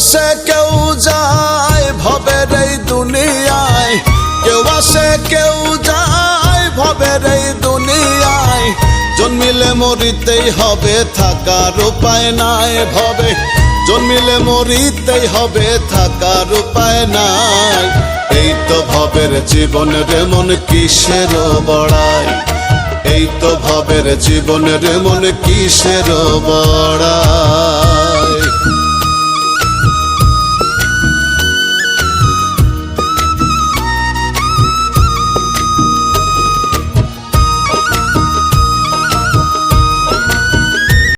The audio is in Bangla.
আসে কেউ যায় ভবের এই দুনিয়ায়, কেউ আসে কেউ যায় ভবের এই দুনিয়ায়। জন্মিলে মরিতেই হবে, থাকার উপায় নাই ভবে। জন্মিলে মরিতেই হবে, থাকার উপায় নাই। এই তো ভবের জীবনের মন কিসের বড়াই, এই তো ভবের জীবনের মন কিসের বড়াই।